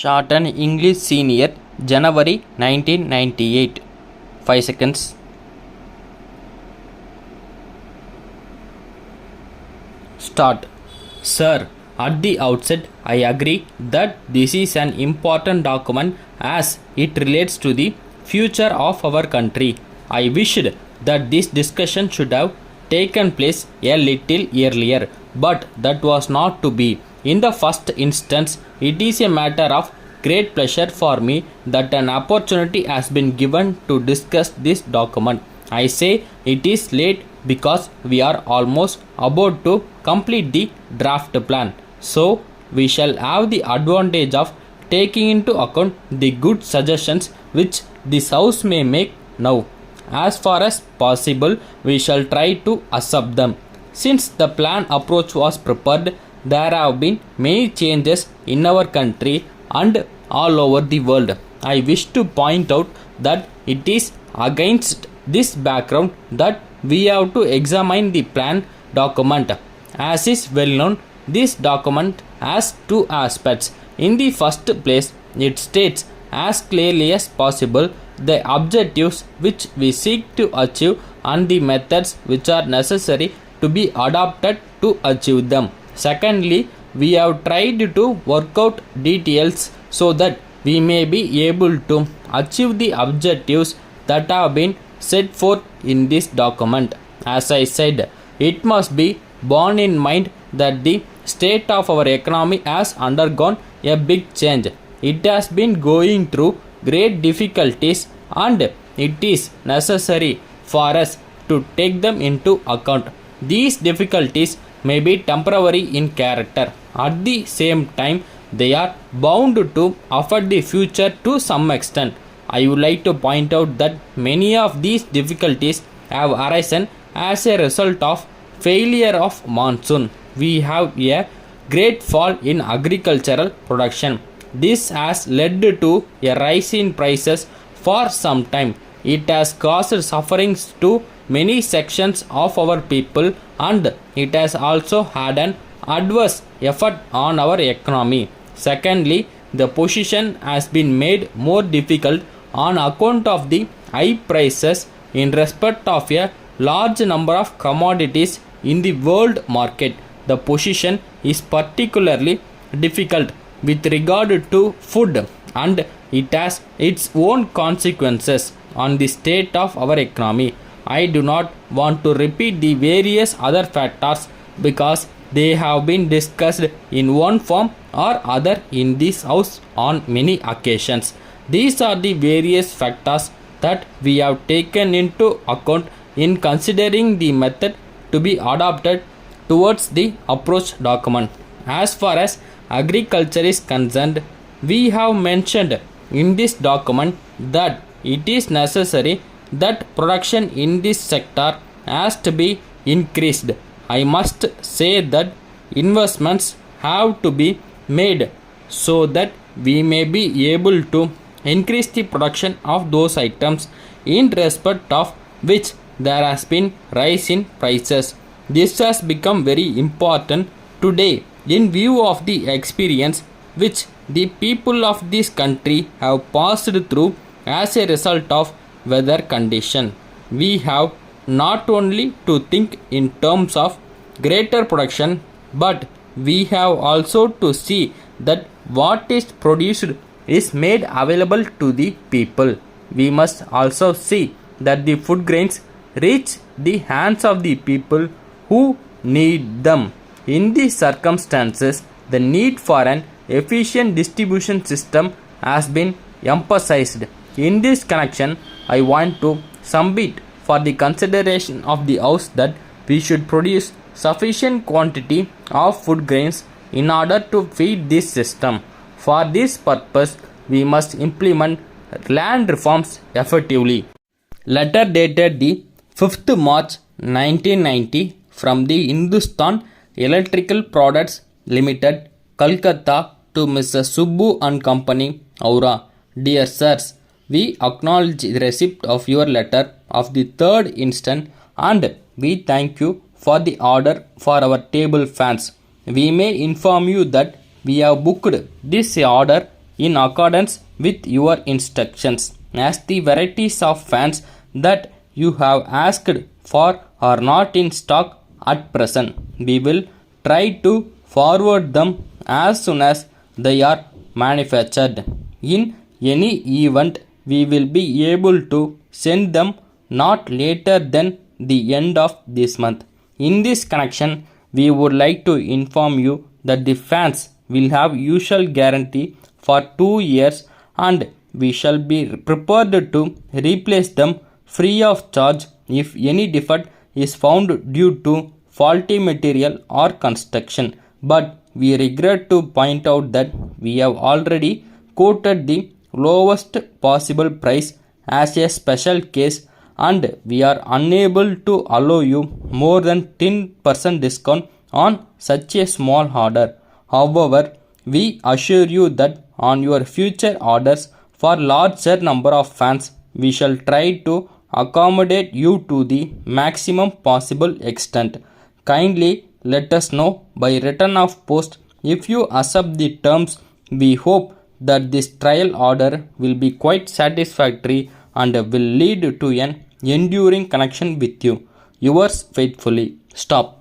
Shorthand English Senior, January 1998. 5 seconds. Start. Sir, at the outset, I agree that this is an important document as it relates to the future of our country. I wished that this discussion should have taken place a little earlier, but that was not to be. In the first instance, it is a matter of great pleasure for me that an opportunity has been given to discuss this document. I say it is late because we are almost about to complete the draft plan. So, we shall have the advantage of taking into account the good suggestions which this house may make now. As far as possible, we shall try to accept them. Since the plan approach was prepared, there have been many changes in our country and all over the world. I wish to point out that it is against this background that we have to examine the plan document. As is well known, this document has two aspects. In the first place, it states as clearly as possible the objectives which we seek to achieve and the methods which are necessary to be adopted to achieve them. Secondly, we have tried to work out details so that we may be able to achieve the objectives that have been set forth in this document. As I said, it must be borne in mind that the state of our economy has undergone a big change. It has been going through great difficulties and it is necessary for us to take them into account. These difficulties may be temporary in character. At the same time, they are bound to affect the future to some extent. I would like to point out that many of these difficulties have arisen as a result of failure of monsoon. We have a great fall in agricultural production. This has led to a rise in prices for some time. It has caused sufferings to many sections of our people and it has also had an adverse effect on our economy. Secondly, the position has been made more difficult on account of the high prices in respect of a large number of commodities in the world market. The position is particularly difficult with regard to food and it has its own consequences on the state of our economy. I do not want to repeat the various other factors because they have been discussed in one form or other in this house on many occasions. These are the various factors that we have taken into account in considering the method to be adopted towards the approach document. As far as agriculture is concerned, we have mentioned in this document that it is necessary that production in this sector has to be increased. I must say that investments have to be made so that we may be able to increase the production of those items in respect of which there has been rise in prices. This has become very important today in view of the experience which the people of this country have passed through as a result of weather condition. We have not only to think in terms of greater production, but we have also to see that what is produced is made available to the people. We must also see that the food grains reach the hands of the people who need them. In these circumstances, the need for an efficient distribution system has been emphasized. In this connection, I want to submit for the consideration of the House that we should produce sufficient quantity of food grains in order to feed this system. For this purpose, we must implement land reforms effectively. Letter dated the 5th March 1990 from the Hindustan Electrical Products Limited, Kolkata to Mr. Subbu and Company, Aura. Dear Sirs, we acknowledge the receipt of your letter of the 3rd instant and we thank you for the order for our table fans. We may inform you that we have booked this order in accordance with your instructions. As the varieties of fans that you have asked for are not in stock at present, we will try to forward them as soon as they are manufactured. In any event, we will be able to send them not later than the end of this month. In this connection, we would like to inform you that the fans will have usual guarantee for 2 years and we shall be prepared to replace them free of charge if any defect is found due to faulty material or construction. But we regret to point out that we have already quoted the lowest possible price as a special case and we are unable to allow you more than 10% discount on such a small order. However, we assure you that on your future orders for larger number of fans, we shall try to accommodate you to the maximum possible extent. Kindly let us know by return of post if you accept the terms. We hope that this trial order will be quite satisfactory and will lead to an enduring connection with you. Yours faithfully. Stop.